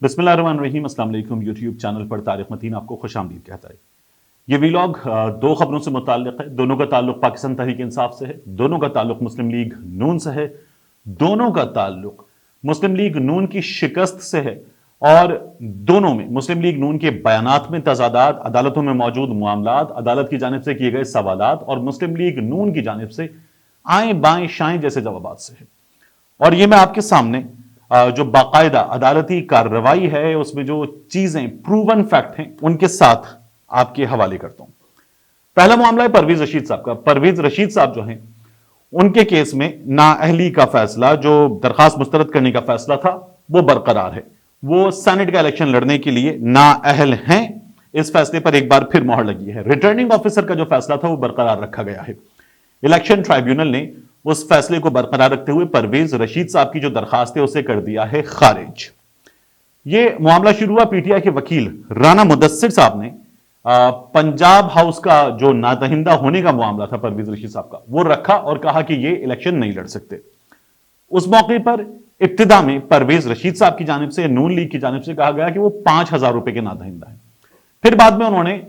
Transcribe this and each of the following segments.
बिस्मिल्लाहिर्रहमानिर्रहीम। अस्सलाम वालेकुम। यूट्यूब चैनल पर तारिक मतीन आपको खुशामदीद कहता है। ये वीलॉग दो खबरों से मुताल्लिक है। दोनों का ताल्लुक पाकिस्तान तहरीक इंसाफ से है, दोनों का ताल्लुक मुस्लिम लीग नून से है, दोनों का ताल्लुक मुस्लिम लीग नून की शिकस्त से है और दोनों में मुस्लिम लीग नून के बयानात में तजादात, अदालतों में मौजूद मामलात, अदालत की जानिब से किए गए सवालात और मुस्लिम लीग नून की जानिब से आए बाएं शाएं जैसे जवाबात से है। और ये मैं आपके सामने जो बाकायदा अदालती कार्रवाई है उसमें जो चीजें प्रूवन फैक्ट हैं उनके साथ आपके हवाले करता हूं। पहला मामला है परवेज रशीद साहब का। परवेज रशीद साहब जो हैं उनके केस में नाअहली का फैसला, जो दरखास्त मुस्तरद करने का फैसला था, वो बरकरार है। वो सेनेट का इलेक्शन लड़ने के लिए नाअहल हैं। इस फैसले पर एक बार फिर मोहर लगी है। रिटर्निंग ऑफिसर का जो फैसला था वो बरकरार रखा गया है। इलेक्शन ट्राइब्यूनल ने उस फैसले को बरकरार रखते हुए परवेज रशीद साहब की जो दरखास्त है उसे कर दिया है खारिज। यह मामला शुरू हुआ पीटीआई के वकील राना मुदस्सिर साहब ने पंजाब हाउस का जो नादहिंदा होने का मामला था परवेज रशीद साहब का, वो रखा और कहा कि ये इलेक्शन नहीं लड़ सकते। उस मौके पर इब्तिदा में परवेज रशीद साहब की जानिब से, नून लीग की जानिब से कहा गया कि वो 5,000 रुपए के नादहिंदा है। फिर बाद में उन्होंने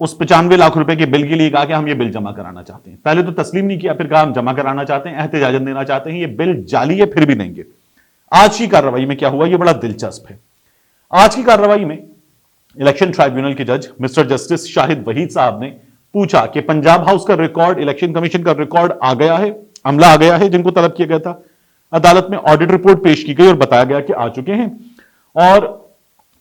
उस 95 लाख रुपए के बिल के लिए कहा कि हम ये बिल जमा कराना चाहते हैं। पहले तो तस्लीम नहीं किया, फिर कहा हम जमा कराना चाहते हैं, एहतिजाजन देना चाहते हैं, ये बिल जाली है, फिर भी देंगे। आज की कार्रवाई में क्या हुआ, ये बड़ा दिलचस्प है। आज की कार्रवाई में इलेक्शन ट्राइब्यूनल के जज मिस्टर जस्टिस शाहिद वहीद साहब ने पूछा कि पंजाब हाउस का रिकॉर्ड, इलेक्शन कमीशन का रिकॉर्ड आ गया है, अमला आ गया है जिनको तलब किया गया था। अदालत में ऑडिट रिपोर्ट पेश की गई और बताया गया कि आ चुके हैं। और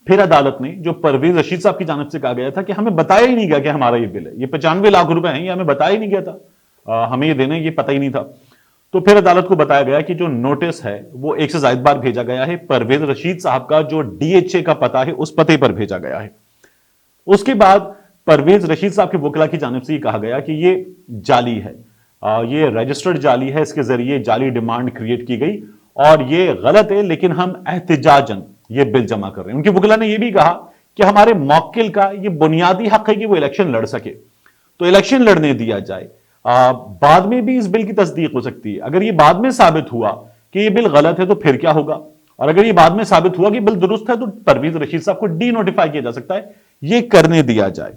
फिर अदालत ने जो परवेज रशीद साहब की जानिब से कहा गया था कि हमें बताया ही नहीं गया कि हमारा ये बिल है, ये 95 लाख रुपए हैं, ये हमें बताया ही नहीं गया था, हमें ये देने ये पता ही नहीं था। तो फिर अदालत को बताया गया कि जो नोटिस है वो एक से ज्यादा बार भेजा गया है, परवेज रशीद साहब का जो डीएचए का पता है उस पते पर भेजा गया है। उसके बाद परवेज रशीद साहब के वकला की जानिब से ये कहा गया कि ये जाली है, ये रजिस्टर्ड जाली है, इसके जरिए जाली डिमांड क्रिएट की गई और ये गलत है, लेकिन हम एहतिजाजन ये बिल जमा कर रहे हैं। उनके वकला ने यह भी कहा कि हमारे मौक्किल का ये बुनियादी हक है कि वो इलेक्शन लड़ सके, तो इलेक्शन लड़ने दिया जाए। बाद में भी इस बिल की तस्दीक हो सकती है। अगर ये बाद में साबित हुआ कि ये बिल गलत है तो फिर क्या होगा, और अगर ये बाद में साबित हुआ कि बिल दुरुस्त है तो परवेज रशीद साहब को डी नोटिफाई किया जा सकता है, ये करने दिया जाए।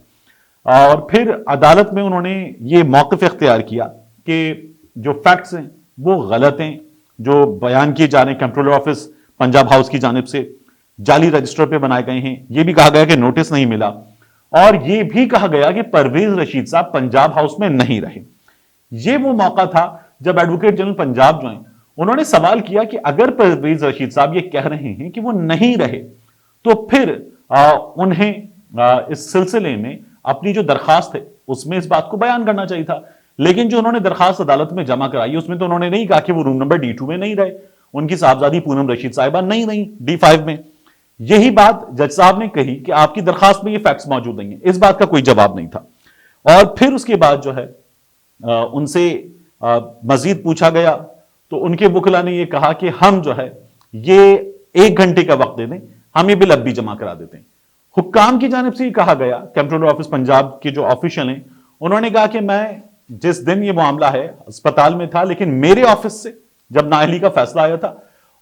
और फिर अदालत में उन्होंने ये मौक़िफ़ इख्तियार किया कि जो फैक्ट्स हैं वो गलत हैं, जो बयान किए जा रहे हैं कंट्रोलर ऑफिस पंजाब हाउस की जानिब से जाली रजिस्टर पे बनाए गए हैं। यह भी कहा गया कि नोटिस नहीं मिला और यह भी कहा गया कि परवेज रशीद साहब पंजाब हाउस में नहीं रहे। यह वो मौका था जब एडवोकेट जनरल पंजाब जो हैं उन्होंने सवाल किया कि अगर परवेज रशीद साहब ये कह रहे हैं कि वो नहीं रहे तो फिर उन्हें इस सिलसिले में अपनी जो दरखास्त है उसमें इस बात को बयान करना चाहिए था। लेकिन जो उन्होंने दरखास्त अदालत में जमा कराई उसमें तो उन्होंने नहीं कहा कि वो रूम नंबर D2 में नहीं रहे, उनकी साहबजादी पूनम रशीद साहिबा नहीं रही D5 में। यही बात जज साहब ने कही कि आपकी दरखास्त में ये फैक्ट्स मौजूद नहीं है। इस बात का कोई जवाब नहीं था। और फिर उसके बाद जो है उनसे मजीद पूछा गया तो उनके वकला ने यह कहा कि हम जो है ये 1 घंटे का वक्त दे दें, हम ये बिल अब भी जमा करा देते हैं। हुक्काम की जानिब से कहा गया, कंट्रोलर ऑफिस पंजाब के जो ऑफिशियल हैं उन्होंने कहा कि मैं जिस दिन ये मामला है अस्पताल में था, लेकिन मेरे ऑफिस से जब नाअहली का फैसला आया था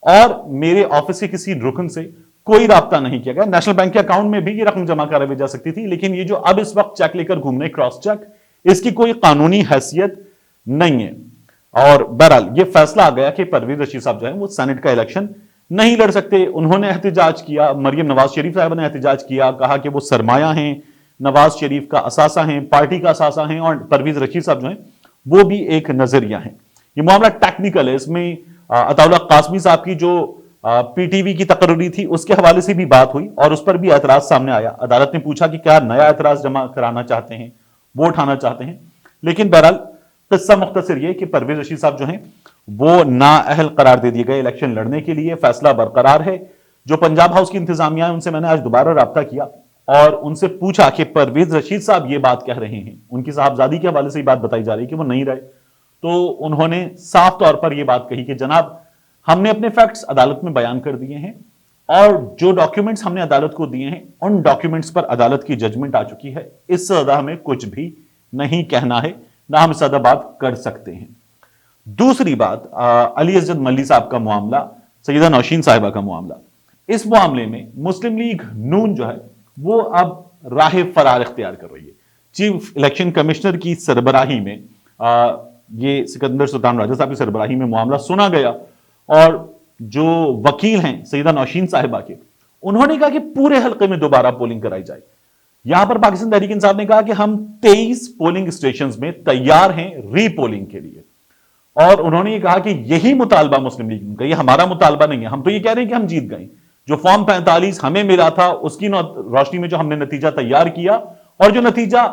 और मेरे ऑफिस के किसी रुकन से कोई राब्ता नहीं किया गया। नेशनल बैंक के अकाउंट में भी ये रकम जमा कराई जा सकती थी, लेकिन ये जो अब इस वक्त चेक लेकर घूम रहे क्रॉस चेक, इसकी कोई कानूनी हैसियत नहीं है। और बहरहाल ये फैसला आ गया कि परवेज रशीद साहब जो है वो सेनेट का इलेक्शन नहीं लड़ सकते। उन्होंने एहतिजाज किया, मरियम नवाज शरीफ साहब ने एहतिजाज किया, कहा कि वो सरमाया हैं, नवाज शरीफ का असासा हैं, पार्टी का असासा हैं और परवेज रशीद साहब जो हैं वो भी एक नजरिया हैं। ये मामला टेक्निकल है। इसमें अताउल्ला कासमी साहब की जो पीटीवी की तकरीर थी उसके हवाले से भी बात हुई और उस पर भी एतराज सामने आया। अदालत ने पूछा कि क्या नया एतराज जमा कराना चाहते हैं, वो उठाना चाहते हैं। लेकिन बहरहाल किस्सा मुख्तसर ये कि परवेज रशीद साहब जो हैं वो नाअहल करार दे दिए गए इलेक्शन लड़ने के लिए। फैसला बरकरार है। जो पंजाब हाउस की इंतजामिया है उनसे मैंने आज दोबारा रब्ता किया और उनसे पूछा कि परवेज रशीद साहब ये बात कह रहे हैं, उनकी साहबजादी के हवाले से ये बात बताई जा रही है कि वो नहीं रहे, तो उन्होंने साफ तौर पर यह बात कही कि जनाब हमने अपने फैक्ट्स अदालत में बयान कर दिए हैं और जो डॉक्यूमेंट्स हमने अदालत को दिए हैं उन डॉक्यूमेंट्स पर अदालत की जजमेंट आ चुकी है। इससे ज्यादा हमें कुछ भी नहीं कहना है, ना हम इससे ज्यादा बात कर सकते हैं। दूसरी बात, अली असद मल्ली साहब का मामला, सैयदा नौशीन साहिबा का मामला, इस मामले में मुस्लिम लीग नून जो है वो अब राह फरार इख्तियार कर रही है। चीफ इलेक्शन कमिश्नर की सरबराही में ये सिकंदर सुल्तान राजा साहब की सरबराही में मामला सुना गया और जो वकील हैं सईदा नौशीन साहिबा के, उन्होंने कहा कि पूरे हल्के में दोबारा पोलिंग कराई जाए। यहां पर पाकिस्तान तहरीक इंसाफ ने कहा कि हम 23 पोलिंग स्टेशंस में तैयार हैं रीपोलिंग के लिए, और उन्होंने ये कहा कि यही मुतालबा मुस्लिम लीग का, ये हमारा मुतालबा नहीं है। हम तो ये कह रहे हैं कि हम जीत गए, जो फॉर्म 45 हमें मिला था उसकी रोशनी में जो हमने नतीजा तैयार किया और जो नतीजा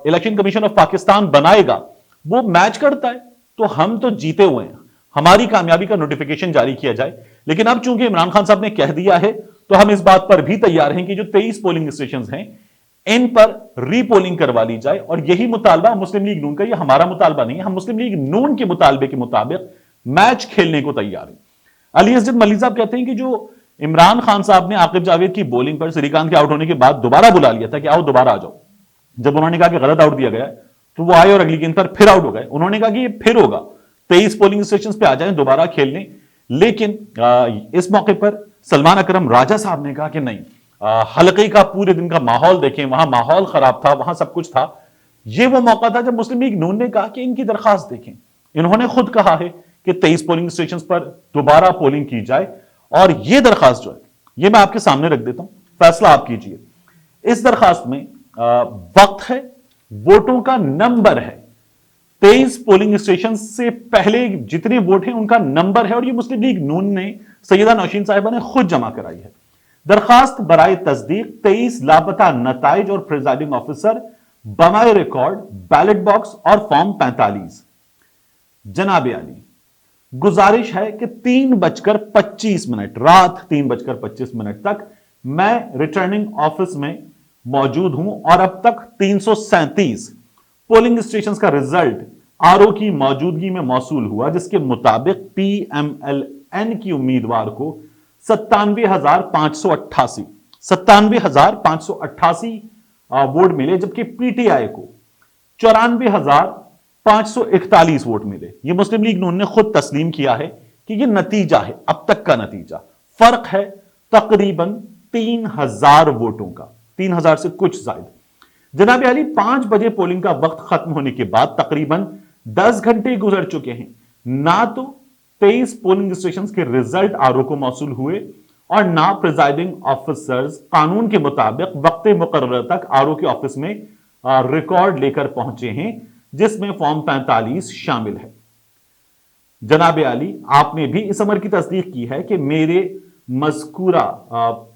इलेक्शन कमीशन ऑफ पाकिस्तान बनाएगा वो मैच करता है, तो हम तो जीते हुए हैं, हमारी कामयाबी का नोटिफिकेशन जारी किया जाए। लेकिन अब चूंकि इमरान खान साहब ने कह दिया है तो हम इस बात पर भी तैयार हैं कि जो 23 पोलिंग स्टेशन हैं इन पर रीपोलिंग करवा ली जाए, और यही मुतालबा मुस्लिम लीग नून का, ये हमारा मुतालबा नहीं है, हम मुस्लिम लीग नून के मुतालबे के मुताबिक मैच खेलने को तैयार हैं। अली असद मलिक साहब कहते हैं कि जो इमरान खान साहब ने आकिब जावेद की बॉलिंग पर श्रीकांत के आउट होने के बाद दोबारा बुला लिया था कि आओ दोबारा आ जाओ, जब उन्होंने कहा कि गलत आउट दिया गया तो वो आए और अगली गेंद पर फिर आउट हो गए। उन्होंने कहा कि ये फिर होगा, 23 पोलिंग स्टेशन पे आ जाए दोबारा खेलने। लेकिन इस मौके पर सलमान अकरम राजा साहब ने कहा कि नहीं, हल्के का पूरे दिन का माहौल देखें, वहां माहौल खराब था, वहां सब कुछ था। यह वो मौका था जब मुस्लिम लीग नून ने कहा कि इनकी दरखास्त देखें। इन्होंने खुद कहा है कि 23 पोलिंग स्टेशन पर दोबारा पोलिंग की जाए, और यह दरखास्त जो है यह मैं आपके सामने रख देता हूं, फैसला आप कीजिए। इस दरखास्त में वक्त है, वोटों का नंबर है, 23 पोलिंग स्टेशन से पहले जितने वोट हैं उनका नंबर है, और यह मुस्लिम लीग नून ने सैयदा नौशीन साहिबा ने खुद जमा कराई है। दरखास्त बराए तस्दीक 23 लापता नताइज और प्रिजाइडिंग ऑफिसर, बमाए रिकॉर्ड, बैलेट बॉक्स और फॉर्म 45। जनाब आली, गुजारिश है कि 3:25 रात 3:25 तक मैं रिटर्निंग ऑफिस में मौजूद हूं, और अब तक 337 पोलिंग स्टेशन का रिजल्ट आरओ की मौजूदगी में मौसूल हुआ, जिसके मुताबिक पीएमएलएन की उम्मीदवार को 97,588 वोट मिले, जबकि पीटीआई को 94,541 वोट मिले। यह मुस्लिम लीग नून ने खुद तस्लीम किया है कि यह नतीजा है, अब तक का नतीजा। फर्क है तकरीबन 3,000 वोटों का, 3,000 से कुछ ज्यादा। जनाब अली, 5 बजे पोलिंग का वक्त खत्म होने के बाद तकरीबन 10 घंटे गुजर चुके हैं, ना तो 23 पोलिंग स्टेशन के रिजल्ट आरओ को मौसूल हुए और ना प्रिजाइडिंग ऑफिसर्स कानून के मुताबिक वक्त मुकर्रर तक आरओ के ऑफिस में रिकॉर्ड लेकर पहुंचे हैं, जिसमें फॉर्म 45 शामिल है। जनाब आली, आपने भी इस अमर की तस्दीक की है कि मेरे मज़कूरा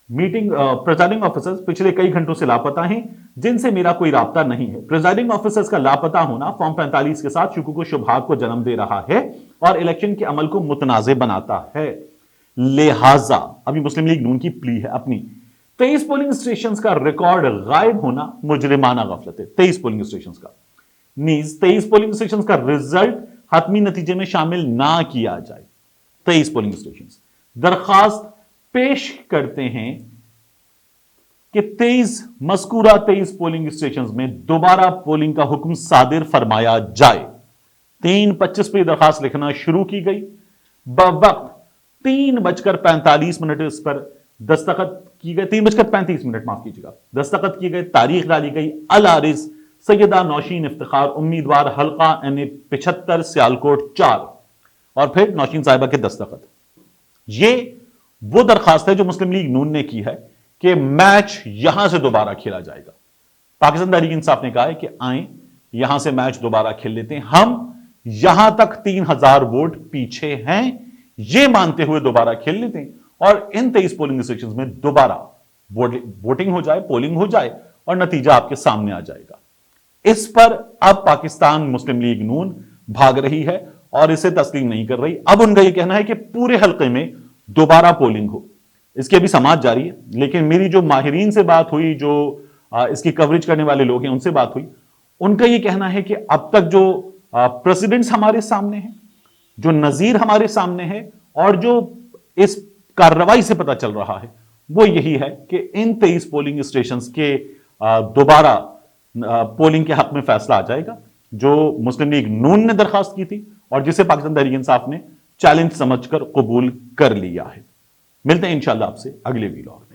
मीटिंग प्रिजाइडिंग ऑफिसर्स पिछले कई घंटों से लापता हैं, जिनसे मेरा कोई राब्ता नहीं है। प्रिजाइडिंग ऑफिसर्स का लापता होना फॉर्म 45 के साथ शुकूक व शुबहात को जन्म दे रहा है और इलेक्शन के अमल को मुतनाज़े बनाता है। लिहाजा अभी मुस्लिम लीग नून की प्ली है अपनी, 23 पोलिंग स्टेशन का रिकॉर्ड गायब होना मुजरिमाना गफलत है। 23 पोलिंग स्टेशन का नीज 23 पोलिंग स्टेशन का रिजल्ट हतमी नतीजे में शामिल ना किया जाए। 23 पोलिंग स्टेशन दरखास्त पेश करते हैं कि 23 पोलिंग स्टेशन में दोबारा पोलिंग का हुक्म सादिर फरमाया जाए। 3:25 पर दरखास्त लिखना शुरू की गई। बवक्त 3:45 इस पर दस्तखत की गई, 3:35 माफ कीजिएगा, दस्तखत की गई, तारीख डाली गई। अल आरिज सैयदा नौशीन इफ्तिखार, उम्मीदवार हल्का NA 75 सियालकोट 4, और फिर नौशीन साहिबा के दस्तखत। ये वो दरखास्त है जो मुस्लिम लीग नून ने की है कि मैच यहां से दोबारा खेला जाएगा। पाकिस्तान तहरीक इंसाफ ने कहा है कि आए यहां से मैच दोबारा खेल लेते हैं, हम यहां तक 3,000 वोट पीछे हैं, ये मानते हुए दोबारा खेल लेते हैं, और इन 23 पोलिंग स्टेशन में दोबारा वोटिंग हो जाए, पोलिंग हो जाए, और नतीजा आपके सामने आ जाएगा। इस पर अब पाकिस्तान मुस्लिम लीग नून भाग रही है और इसे तस्लीम नहीं कर रही। अब उनका यह कहना है कि पूरे हल्के में दोबारा पोलिंग हो। इसकी अभी समाअत जारी है, लेकिन मेरी जो माहिरीन से बात हुई, जो इसकी कवरेज करने वाले लोग हैं उनसे बात हुई, उनका यह कहना है कि अब तक जो प्रेसिडेंट्स हमारे सामने हैं, जो नजीर हमारे सामने है, और जो इस कार्रवाई से पता चल रहा है वो यही है कि इन 23 पोलिंग स्टेशन के दोबारा पोलिंग के हक में फैसला आ जाएगा, जो मुस्लिम लीग नून ने दरखास्त की थी और जिसे पाकिस्तान तहरीक इंसाफ ने चैलेंज समझकर कबूल कर लिया है। मिलते हैं इंशाल्लाह आपसे अगले वीलॉग।